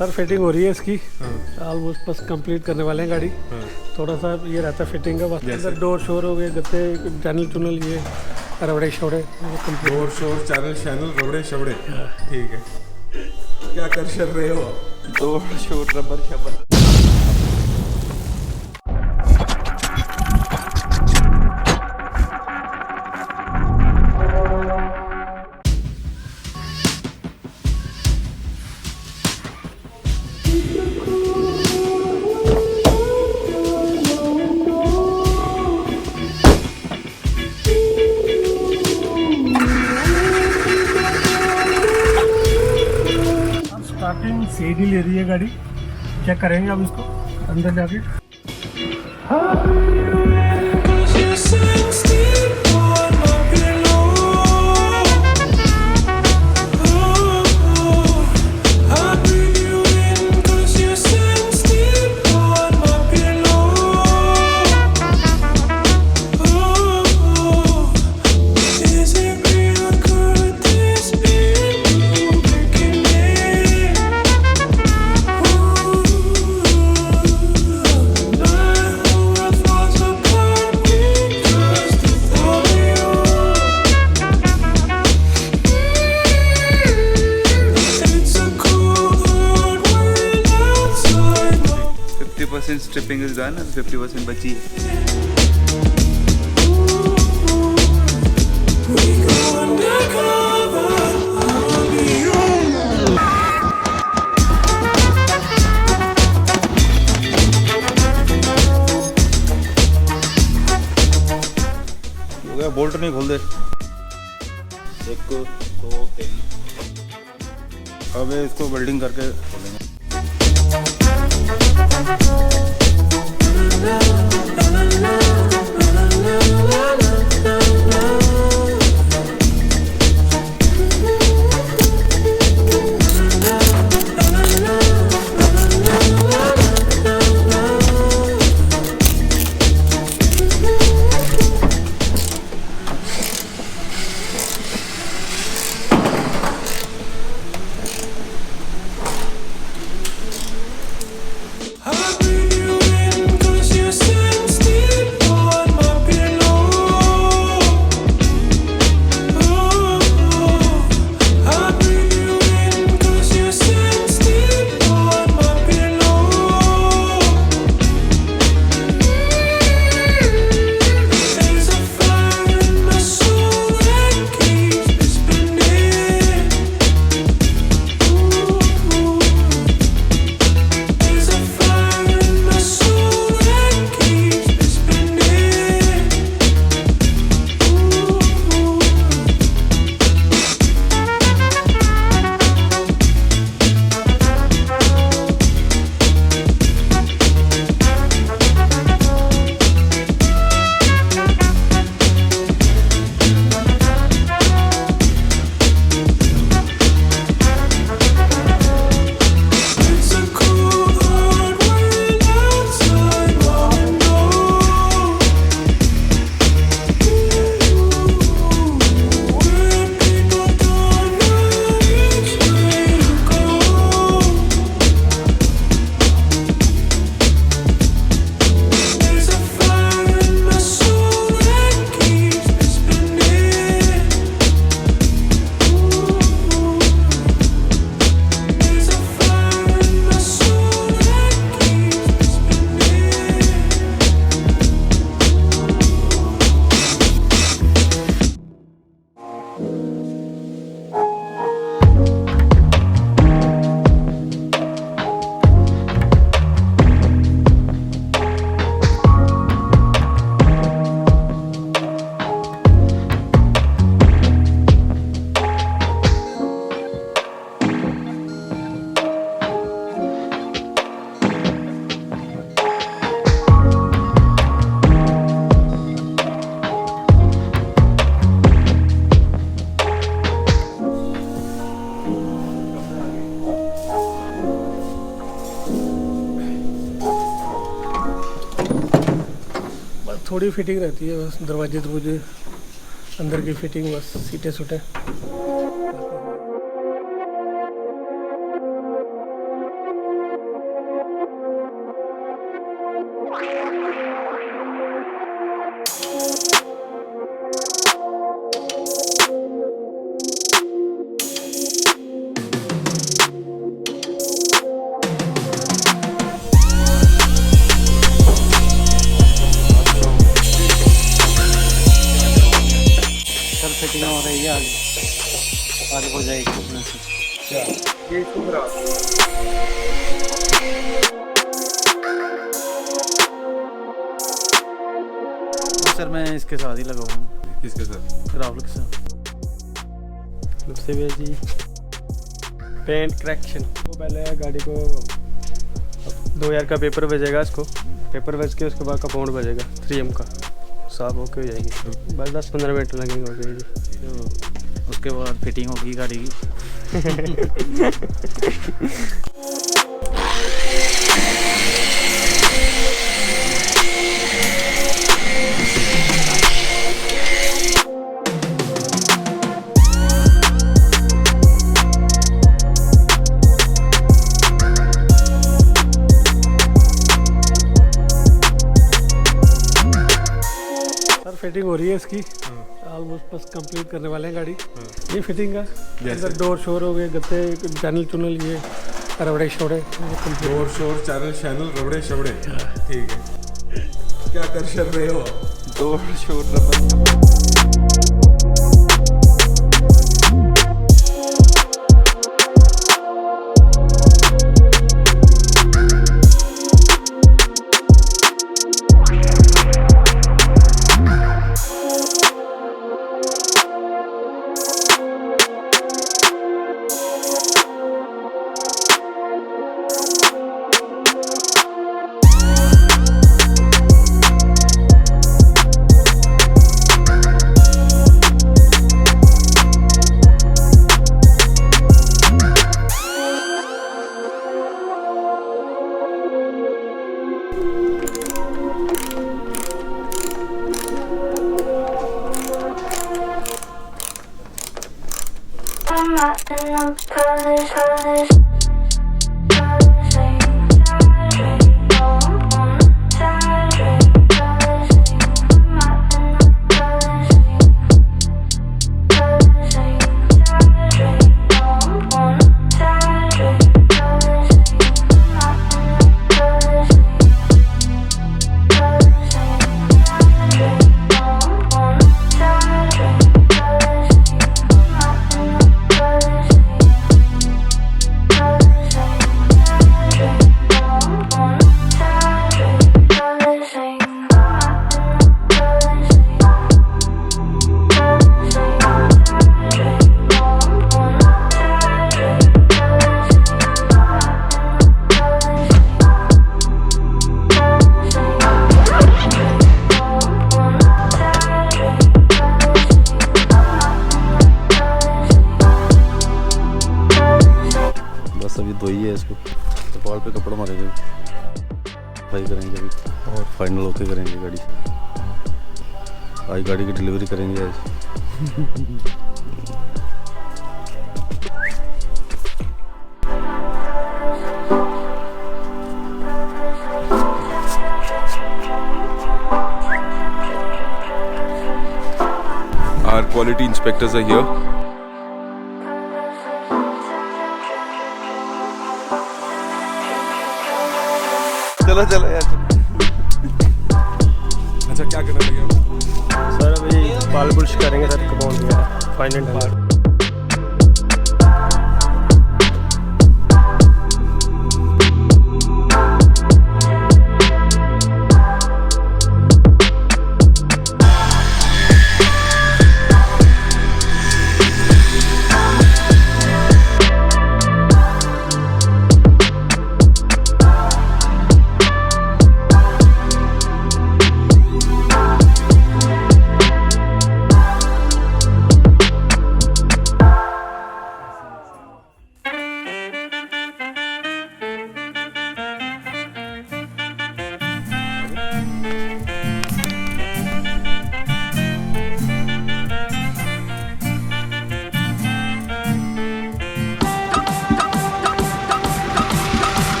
Sir fitting हो रही है इसकी, ऑलमोस्ट बस कंप्लीट करने वाले हैं गाड़ी। थोड़ा सा ये रहता है फिटिंग का, बस अंदर डोर शोर हो गए, गत्ते चैनल चुनल, ये रबड़े शोड़े, डोर शोर चैनल शैनल रबड़े शबड़े। ठीक है, क्या कर रहे हो? डोर शोर रबर शबर। स्टार्टिंग से ही ले रही है गाड़ी, चेक करेंगे अब इसको अंदर जाके। स्ट्रिपिंग इज डन and 50% बची है। हो गया, बोल्ट नहीं खोल दे। 1 2 3। अब इसको वेल्डिंग करके खोलेंगे। थोड़ी फिटिंग रहती है बस, दरवाजे दरवाजे अंदर की फिटिंग, बस सीटें सूटें। फिटिंग हो रही है आगे हो जाएगी अपने से। क्या ये इसको खराब सर मैं इसके साथ ही लगाऊंगा। किसके साथ? राहुल के साथ। उससे भी जी पेंट करेक्शन तो पहले गाड़ी को 2000 का पेपर भेजेगा, इसको पेपर भेज के उसके बाद कंपाउंड भेजेगा 3M का, साफ होके हो जाएगी। बस 10-15 मिनट लगेंगे हो जाएगी। तो उसके बाद फिटिंग होगी गाड़ी की। फिटिंग हो रही है इसकी, ऑलमोस्ट बस कंप्लीट करने वाले हैं गाड़ी। ये फिटिंग का अंदर डोर शोर हो गए, गत्ते चैनल चुनल, ये रबड़े शोड़े डोर शोर चैनल शैनल रबड़े शबड़े। ठीक है, क्या कर रहे हो? डोर शोर रबर दो ही है इसको, कपाल पे कपड़ा मारेंगे, सफाई करेंगे अभी और फाइनल ओके करेंगे गाड़ी। आज गाड़ी की डिलीवरी करेंगे आज। Our quality inspectors are here. चलो चलो यार। अच्छा क्या करना पड़ेगा? सर अभी बाल बुर्श करेंगे सर, कंपाउंड फाइनल।